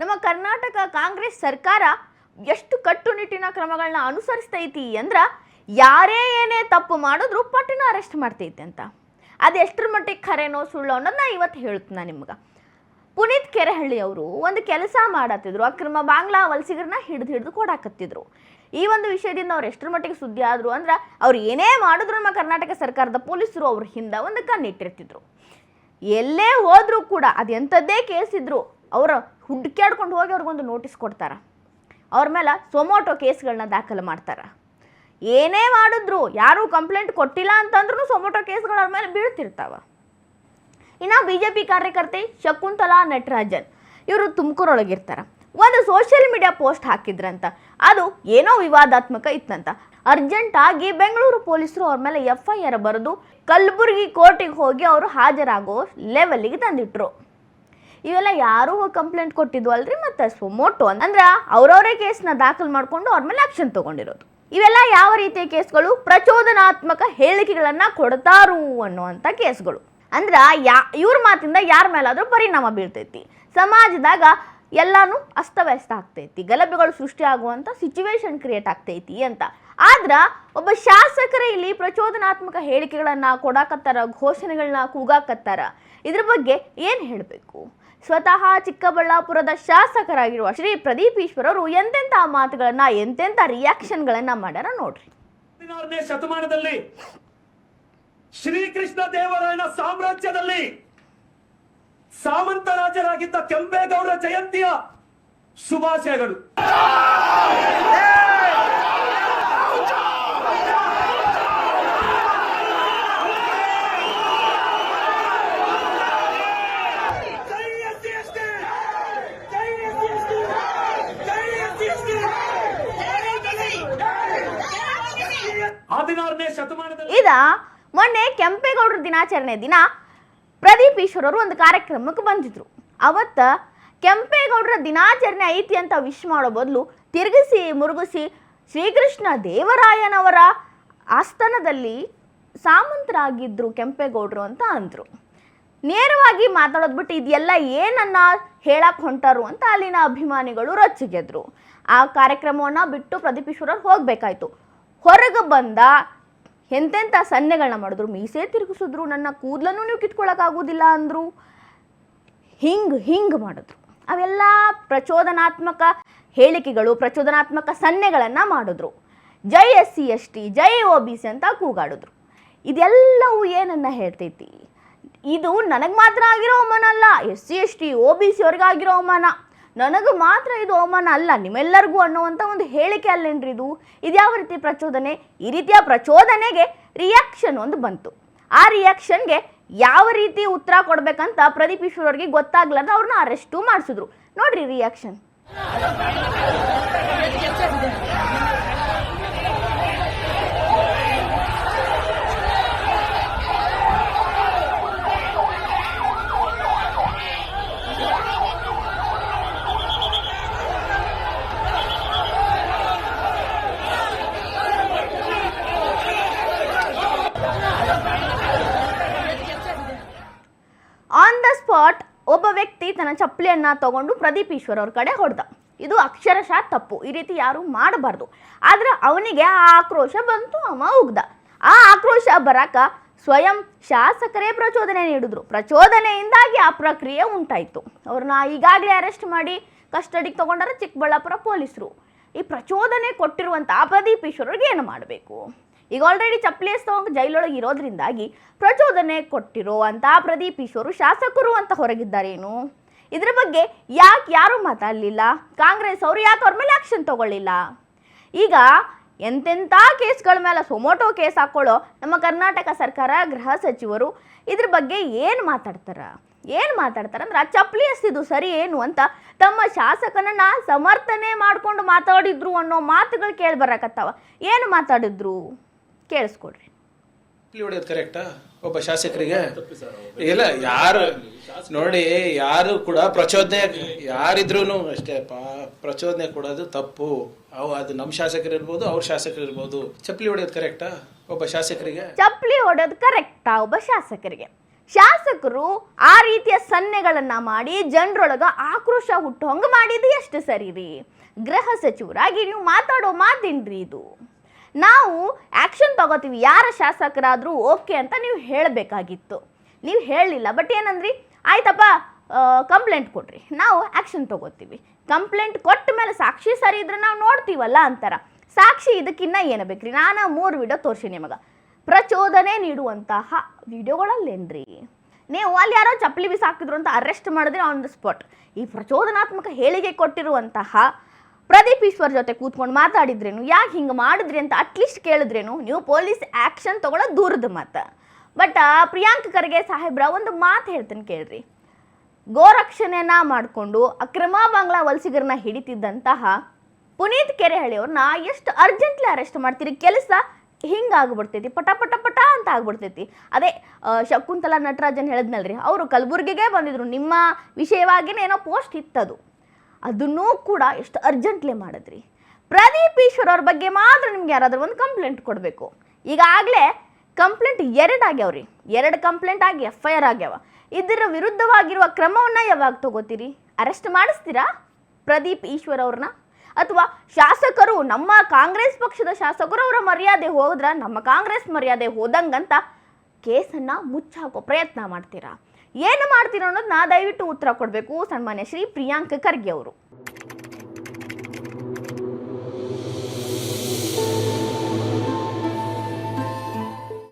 ನಮ್ಮ ಕರ್ನಾಟಕ ಕಾಂಗ್ರೆಸ್ ಸರ್ಕಾರ ಎಷ್ಟು ಕಟ್ಟುನಿಟ್ಟಿನ ಕ್ರಮಗಳನ್ನ ಅನುಸರಿಸ್ತೈತಿ ಅಂದ್ರ ಯಾರೇ ಏನೇ ತಪ್ಪು ಮಾಡಿದ್ರು ಪಟ್ಟಿನ ಅರೆಸ್ಟ್ ಮಾಡ್ತೈತಿ ಅಂತ. ಅದು ಎಷ್ಟರ ಮಟ್ಟಿಗೆ ಖರೇನೋ ಸುಳ್ಳು ಅನ್ನೋದನ್ನ ಇವತ್ತು ಹೇಳ್ತೀನಿ ನಿಮ್ಗೆ. ಪುನೀತ್ ಕೆರೆಹಳ್ಳಿ ಅವರು ಒಂದು ಕೆಲಸ ಮಾಡತ್ತಿದ್ರು, ಅಕ್ರಮ ಬಾಂಗ್ಲಾ ವಲಸಿಗರನ್ನ ಹಿಡಿದು ಕೊಡಾಕತ್ತಿದ್ರು. ಈ ಒಂದು ವಿಷಯದಿಂದ ಅವ್ರು ಎಷ್ಟರ ಮಟ್ಟಿಗೆ ಸುದ್ದಿ ಆದ್ರು ಅಂದ್ರೆ ಅವ್ರು ಏನೇ ಮಾಡಿದ್ರು ನಮ್ಮ ಕರ್ನಾಟಕ ಸರ್ಕಾರದ ಪೊಲೀಸರು ಅವ್ರ ಹಿಂದೆ ಒಂದು ಕಣ್ಣಿಟ್ಟಿರ್ತಿದ್ರು. ಎಲ್ಲೇ ಹೋದ್ರೂ ಕೂಡ ಅದೆಂಥದ್ದೇ ಕೇಸ್ ಇದ್ರು ಅವರು ಹುಡುಕ್ಯಾಡ್ಕೊಂಡು ಹೋಗಿ ಅವ್ರಿಗೊಂದು ನೋಟಿಸ್ ಕೊಡ್ತಾರೆ, ಅವ್ರ ಮೇಲೆ ಸೊಮೋಟೋ ಕೇಸ್ಗಳನ್ನ ದಾಖಲು ಮಾಡ್ತಾರೆ. ಏನೇ ಮಾಡಿದ್ರು ಯಾರೂ ಕಂಪ್ಲೇಂಟ್ ಕೊಟ್ಟಿಲ್ಲ ಅಂತಂದ್ರೂ ಸೊಮೋಟೋ ಕೇಸ್ಗಳು ಅವ್ರ ಮೇಲೆ ಬೀಳ್ತಿರ್ತಾವ. ಇನ್ನು BJP ಕಾರ್ಯಕರ್ತೆ ಶಕುಂತಲಾ ನಟರಾಜನ್ ಇವರು ತುಮಕೂರೊಳಗಿರ್ತಾರೆ. ಒಂದು ಸೋಷಿಯಲ್ ಮೀಡಿಯಾ ಪೋಸ್ಟ್ ಹಾಕಿದ್ರಂತ, ಅದು ಏನೋ ವಿವಾದಾತ್ಮಕ ಇತ್ತಂತ. ಅರ್ಜೆಂಟ್ ಆಗಿ ಬೆಂಗಳೂರು ಪೊಲೀಸರು ಅವ್ರ ಮೇಲೆ FIR ಬರೆದು ಕಲಬುರಗಿ ಕೋರ್ಟಿಗೆ ಹೋಗಿ ಅವರು ಹಾಜರಾಗೋ ಲೆವೆಲ್ಗೆ ತಂದಿಟ್ರು. ಇವೆಲ್ಲ ಯಾರೂ ಕಂಪ್ಲೇಂಟ್ ಕೊಟ್ಟಿದ್ವಲ್ರಿ, ಮತ್ತು ಸೊಮೋಟೋ ಅಂದ್ರೆ ಅವ್ರವರೇ ಕೇಸ್ನ ದಾಖಲು ಮಾಡಿಕೊಂಡು ಅವ್ರ ಮೇಲೆ ಆಕ್ಷನ್ ತಗೊಂಡಿರೋದು. ಇವೆಲ್ಲ ಯಾವ ರೀತಿಯ ಕೇಸ್ಗಳು? ಪ್ರಚೋದನಾತ್ಮಕ ಹೇಳಿಕೆಗಳನ್ನು ಕೊಡ್ತಾರು ಅನ್ನುವಂಥ ಕೇಸ್ಗಳು. ಅಂದ್ರೆ ಇವ್ರ ಮಾತಿಂದ ಯಾರ ಮೇಲಾದ್ರೂ ಪರಿಣಾಮ ಬೀಳ್ತೈತಿ, ಸಮಾಜದಾಗ ಎಲ್ಲಾನು ಅಸ್ತವ್ಯಸ್ತ ಆಗ್ತೈತಿ, ಗಲಭೆಗಳು ಸೃಷ್ಟಿ ಆಗುವಂಥ ಸಿಚುವೇಶನ್ ಕ್ರಿಯೇಟ್ ಆಗ್ತೈತಿ ಅಂತ. ಆದ್ರೆ ಒಬ್ಬ ಶಾಸಕರ ಇಲ್ಲಿ ಪ್ರಚೋದನಾತ್ಮಕ ಹೇಳಿಕೆಗಳನ್ನು ಕೊಡಾಕತ್ತಾರ, ಘೋಷಣೆಗಳನ್ನ ಕೂಗಾಕತ್ತಾರ. ಇದ್ರ ಬಗ್ಗೆ ಏನು ಹೇಳಬೇಕು? ಸ್ವತಃ ಚಿಕ್ಕಬಳ್ಳಾಪುರದ ಶಾಸಕರಾಗಿರುವ ಶ್ರೀ ಪ್ರದೀಪ್ ಈಶ್ವರ್ ಅವರು ಎಂತೆಂಥ ಮಾತುಗಳನ್ನ ಎಂತೆಂಥ ರಿಯಾಕ್ಷನ್ಗಳನ್ನ ಮಾಡ್ಯಾರ ನೋಡ್ರಿ. 16ನೇ ಶತಮಾನದಲ್ಲಿ ಶ್ರೀಕೃಷ್ಣ ದೇವರಾಯನ ಸಾಮ್ರಾಜ್ಯದಲ್ಲಿ ಸಾಮಂತ ರಾಜರಾಗಿದ್ದ ಕೆಂಪೇಗೌಡರ ಜಯಂತಿಯ ಶುಭಾಶಯಗಳು. ಇದ ಮೊನ್ನೆ ಕೆಂಪೇಗೌಡರ ದಿನಾಚರಣೆ ದಿನ ಪ್ರದೀಪ್ ಈಶ್ವರ್ ಅವರು ಒಂದು ಕಾರ್ಯಕ್ರಮಕ್ಕೆ ಬಂದಿದ್ರು. ಅವತ್ತ ಕೆಂಪೇಗೌಡರ ದಿನಾಚರಣೆ ಐತಿ ಅಂತ ವಿಶ್ ಮಾಡೋ ಬದಲು ತಿರುಗಿಸಿ ಮುರುಗಿಸಿ ಶ್ರೀಕೃಷ್ಣ ದೇವರಾಯನವರ ಆಸ್ಥಾನದಲ್ಲಿ ಸಾಮಂತರಾಗಿದ್ರು ಕೆಂಪೇಗೌಡರು ಅಂತ ಅಂದರು. ನೇರವಾಗಿ ಮಾತಾಡೋದು ಬಿಟ್ಟು ಇದೆಲ್ಲ ಏನನ್ನ ಹೇಳಕ್ಕೆ ಹೊಂಟರು ಅಂತ ಅಲ್ಲಿನ ಅಭಿಮಾನಿಗಳು ರೊಚ್ಚಿಗೆದ್ರು. ಆ ಕಾರ್ಯಕ್ರಮವನ್ನು ಬಿಟ್ಟು ಪ್ರದೀಪ್ ಈಶ್ವರ್ ಅವ್ರು ಹೋಗಬೇಕಾಯ್ತು. ಹೊರಗೆ ಬಂದ ಎಂತೆಂಥ ಸನ್ನೆಗಳನ್ನ ಮಾಡಿದ್ರು, ಮೀಸೆ ತಿರುಗಿಸಿದ್ರು, ನನ್ನ ಕೂದಲನ್ನು ನೀವು ಕಿತ್ಕೊಳ್ಳೋಕ್ಕಾಗೋದಿಲ್ಲ ಅಂದರು, ಹಿಂಗೆ ಮಾಡಿದ್ರು. ಅವೆಲ್ಲ ಪ್ರಚೋದನಾತ್ಮಕ ಹೇಳಿಕೆಗಳು, ಪ್ರಚೋದನಾತ್ಮಕ ಸನ್ನೆಗಳನ್ನು ಮಾಡಿದ್ರು. ಜೈ SC/ST, ಜೈ OBC ಅಂತ ಕೂಗಾಡಿದ್ರು. ಇದೆಲ್ಲವೂ ಏನನ್ನ ಹೇಳ್ತೈತಿ? ಇದು ನನಗೆ ಮಾತ್ರ ಆಗಿರೋ ಅವಮಾನ ಅಲ್ಲ, SC/ST OBC ಅವ್ರಿಗಾಗಿರೋ ಅವಮಾನ, ನನಗೆ ಮಾತ್ರ ಇದು ಅವಮಾನ ಅಲ್ಲ, ನಿಮ್ಮೆಲ್ಲರಿಗೂ ಅನ್ನುವಂಥ ಒಂದು ಹೇಳಿಕೆ ಅಲ್ಲೇನ್ರಿ ಇದು? ಇದ್ಯಾವ ರೀತಿ ಪ್ರಚೋದನೆ? ಈ ರೀತಿಯ ಪ್ರಚೋದನೆಗೆ ರಿಯಾಕ್ಷನ್ ಒಂದು ಬಂತು. ಆ ರಿಯಾಕ್ಷನ್ಗೆ ಯಾವ ರೀತಿ ಉತ್ತರ ಕೊಡ್ಬೇಕಂತ ಪ್ರದೀಪ್ ಈಶ್ವರ್ ಅವ್ರಿಗೆ ಗೊತ್ತಾಗ್ಲಾರ್ದ ಅವ್ರನ್ನ ಅರೆಸ್ಟು ಮಾಡಿಸಿದ್ರು. ನೋಡ್ರಿ ರಿಯಾಕ್ಷನ್. ಆನ್ ದ ಸ್ಪಾಟ್ ಒಬ್ಬ ವ್ಯಕ್ತಿ ತನ್ನ ಚಪ್ಪಲಿಯನ್ನು ತಗೊಂಡು ಪ್ರದೀಪ್ ಈಶ್ವರ್ ಅವ್ರ ಕಡೆ ಹೊಡೆದ. ಇದು ಅಕ್ಷರಶಃ ತಪ್ಪು, ಈ ರೀತಿ ಯಾರು ಮಾಡಬಾರ್ದು. ಆದ್ರೆ ಅವನಿಗೆ ಆ ಆಕ್ರೋಶ ಬಂತು, ಅವ ಉಗ್ದ. ಆ ಆಕ್ರೋಶ ಬರಾಕ ಸ್ವಯಂ ಶಾಸಕರೇ ಪ್ರಚೋದನೆ ನೀಡಿದ್ರು. ಪ್ರಚೋದನೆಯಿಂದಾಗಿ ಆ ಪ್ರಕ್ರಿಯೆ ಉಂಟಾಯಿತು. ಅವ್ರನ್ನ ಈಗಾಗಲೇ ಅರೆಸ್ಟ್ ಮಾಡಿ ಕಸ್ಟಡಿಗೆ ತಗೊಂಡಾರ ಚಿಕ್ಕಬಳ್ಳಾಪುರ ಪೊಲೀಸರು. ಈ ಪ್ರಚೋದನೆ ಕೊಟ್ಟಿರುವಂಥ ಪ್ರದೀಪ್ ಈಶ್ವರ್ಗೆ ಏನು ಮಾಡಬೇಕು? ಈಗ ಆಲ್ರೆಡಿ ಚಪ್ಪಲಿ ಎಸ್ತವಂಗ ಜೈಲೊಳಗೆ ಇರೋದ್ರಿಂದಾಗಿ ಪ್ರಚೋದನೆ ಕೊಟ್ಟಿರೋ ಅಂತ ಪ್ರದೀಪ್ ಈಶ್ವರ್ ಶಾಸಕರು ಅಂತ ಹೊರಗಿದ್ದಾರೇನು? ಇದ್ರ ಬಗ್ಗೆ ಯಾರು ಮಾತಾಡಲಿಲ್ಲ? ಕಾಂಗ್ರೆಸ್ ಅವರು ಯಾಕೆ ಅವ್ರ ಮೇಲೆ ಆಕ್ಷನ್ ತಗೊಳ್ಳಿಲ್ಲ? ಈಗ ಎಂತೆಂಥ ಕೇಸ್ಗಳ ಮೇಲೆ ಸೊಮೋಟೋ ಕೇಸ್ ಹಾಕೊಳ್ಳೋ ನಮ್ಮ ಕರ್ನಾಟಕ ಸರ್ಕಾರ, ಗೃಹ ಸಚಿವರು ಇದ್ರ ಬಗ್ಗೆ ಏನು ಮಾತಾಡ್ತಾರೆ ಅಂದ್ರೆ ಆ ಚಪ್ಪಲಿ ಎಸ್ತಿದ್ದು ಸರಿ ಏನು ಅಂತ ತಮ್ಮ ಶಾಸಕನನ್ನ ಸಮರ್ಥನೆ ಮಾಡ್ಕೊಂಡು ಮಾತಾಡಿದ್ರು ಅನ್ನೋ ಮಾತುಗಳು ಕೇಳಿ ಬರಕತ್ತಾವ. ಏನು ಮಾತಾಡಿದ್ರು ಕೇಳಿಸ್ಕೊಡ್ರಿ. ಹೊಡೆಯೋದು ಕರೆಕ್ಟಾ ಒಬ್ಬ ಶಾಸಕರಿಗೆ? ಇಲ್ಲ, ಯಾರು ನೋಡಿ, ಯಾರು ಕೂಡ ಪ್ರಚೋದನೆ ಯಾರಿದ್ರು ಅಷ್ಟೇ ಪ್ರಚೋದನೆ ಕೊಡೋದು ತಪ್ಪು. ಅದು ನಮ್ಮ ಶಾಸಕರು ಇರ್ಬೋದು, ಅವ್ರ ಶಾಸಕರು ಇರ್ಬೋದು. ಚಪ್ಪಲಿ ಹೊಡೆಯೋದು ಕರೆಕ್ಟಾ ಒಬ್ಬ ಶಾಸಕರಿಗೆ? ಚಪ್ಪಲಿ ಹೊಡೆಯೋದು ಕರೆಕ್ಟಾ ಒಬ್ಬ ಶಾಸಕರಿಗೆ? ಶಾಸಕರು ಆ ರೀತಿಯ ಸನ್ನೆಗಳನ್ನ ಮಾಡಿ ಜನರೊಳಗ ಆಕ್ರೋಶ ಹುಟ್ಟುವಂಗೆ ಮಾಡಿದ್ದು ಎಷ್ಟು ಸರಿ ರೀ? ಗೃಹ ಸಚಿವರಾಗಿ ನೀವು ಮಾತಾಡೋ ಮಾತೇನ್ರಿ ಇದು? ನಾವು ಆ್ಯಕ್ಷನ್ ತಗೋತೀವಿ, ಯಾರ ಶಾಸಕರಾದರೂ ಓಕೆ ಅಂತ ನೀವು ಹೇಳಬೇಕಾಗಿತ್ತು. ನೀವು ಹೇಳಲಿಲ್ಲ. ಬಟ್ ಏನಂದ್ರಿ, ಆಯ್ತಪ್ಪ ಕಂಪ್ಲೇಂಟ್ ಕೊಡ್ರಿ, ನಾವು ಆ್ಯಕ್ಷನ್ ತಗೋತೀವಿ. ಕಂಪ್ಲೇಂಟ್ ಕೊಟ್ಟ ಮೇಲೆ ಸಾಕ್ಷಿ ಸರಿ ಇದ್ರೆ ನಾವು ನೋಡ್ತೀವಲ್ಲ ಅಂತಾರ. ಸಾಕ್ಷಿ ಇದಕ್ಕಿನ್ನ ಏನು ಬೇಕ್ರಿ? ನಾನು 3 ವಿಡಿಯೋ ತೋರಿಸಿ ನಿಮಗೆ. ಪ್ರಚೋದನೆ ನೀಡುವಂತಹ ವಿಡಿಯೋಗಳಲ್ಲೇನ್ರಿ? ನೀವು ಅಲ್ಲಿ ಯಾರೋ ಚಪ್ಪಲಿ ಬಿಸಾಕಿದ್ರು ಅಂತ ಅರೆಸ್ಟ್ ಮಾಡಿದ್ರೆ ಆನ್ ದ ಸ್ಪಾಟ್. ಈ ಪ್ರಚೋದನಾತ್ಮಕ ಹೇಳಿಕೆ ಕೊಟ್ಟಿರುವಂತಹ ಪ್ರದೀಪ್ ಈಶ್ವರ್ ಜೊತೆ ಕೂತ್ಕೊಂಡು ಮಾತಾಡಿದ್ರೇನು, ಯಾಕೆ ಹಿಂಗೆ ಮಾಡಿದ್ರಿ ಅಂತ ಅಟ್ಲೀಸ್ಟ್ ಕೇಳಿದ್ರೇನು? ನೀವು ಪೊಲೀಸ್ ಆ್ಯಕ್ಷನ್ ತಗೊಳ್ಳೋದು ದೂರದ ಮಾತು. ಬಟ್ ಪ್ರಿಯಾಂಕ್ ಖರ್ಗೆ ಸಾಹೇಬ್ರ ಒಂದು ಮಾತು ಹೇಳ್ತೀನಿ ಕೇಳ್ರಿ. ಗೋರಕ್ಷಣೆಯನ್ನ ಮಾಡಿಕೊಂಡು ಅಕ್ರಮ ಬಾಂಗ್ಲಾ ವಲಸಿಗರನ್ನ ಹಿಡಿತಿದ್ದಂತಹ ಪುನೀತ್ ಕೆರೆಹಳ್ಳಿಯವ್ರನ್ನ ಎಷ್ಟು ಅರ್ಜೆಂಟ್ಲಿ ಅರೆಸ್ಟ್ ಮಾಡ್ತೀರಿ? ಕೆಲಸ ಹಿಂಗಾಗ್ಬಿಡ್ತೈತಿ, ಪಟ ಪಟ ಪಟ ಅಂತ ಆಗ್ಬಿಡ್ತೈತಿ. ಅದೇ ಶಕುಂತಲಾ ನಟರಾಜನ್ ಹೇಳಿದ್ನಲ್ರಿ, ಅವರು ಕಲಬುರ್ಗಿಗೆ ಬಂದಿದ್ರು, ನಿಮ್ಮ ವಿಷಯವಾಗಿನೇ ಏನೋ ಪೋಸ್ಟ್ ಇತ್ತದು, ಅದನ್ನೂ ಕೂಡ ಎಷ್ಟು ಅರ್ಜೆಂಟ್ಲಿ ಮಾಡಿದ್ರಿ. ಪ್ರದೀಪ್ ಈಶ್ವರ್ ಅವ್ರ ಬಗ್ಗೆ ಮಾತ್ರ ನಿಮ್ಗೆ ಯಾರಾದರೂ ಒಂದು ಕಂಪ್ಲೇಂಟ್ ಕೊಡಬೇಕು. ಈಗಾಗಲೇ ಕಂಪ್ಲೇಂಟ್ 2 ಆಗ್ಯಾವ್ರಿ, 2 ಕಂಪ್ಲೇಂಟ್ ಆಗಿ FIR ಆಗ್ಯಾವ. ಇದರ ವಿರುದ್ಧವಾಗಿರುವ ಕ್ರಮವನ್ನು ಯಾವಾಗ ತಗೋತೀರಿ? ಅರೆಸ್ಟ್ ಮಾಡಿಸ್ತೀರಾ ಪ್ರದೀಪ್ ಈಶ್ವರ್ ಅವ್ರನ್ನ? ಅಥವಾ ಶಾಸಕರು, ನಮ್ಮ ಕಾಂಗ್ರೆಸ್ ಪಕ್ಷದ ಶಾಸಕರು ಅವರ ಮರ್ಯಾದೆ ಹೋದ್ರ ನಮ್ಮ ಕಾಂಗ್ರೆಸ್ ಮರ್ಯಾದೆ ಹೋದಂಗಂತ ಕೇಸನ್ನು ಮುಚ್ಚಾಕೋ ಪ್ರಯತ್ನ ಮಾಡ್ತೀರಾ? ಏನು ಮಾಡ್ತೀರಾ ಅನ್ನೋದನ್ನ ದಯವಿಟ್ಟು ಉತ್ತರ ಕೊಡಬೇಕು ಸನ್ಮಾನ್ಯ ಶ್ರೀ ಪ್ರಿಯಾಂಕ್ ಖರ್ಗೆ ಅವರು.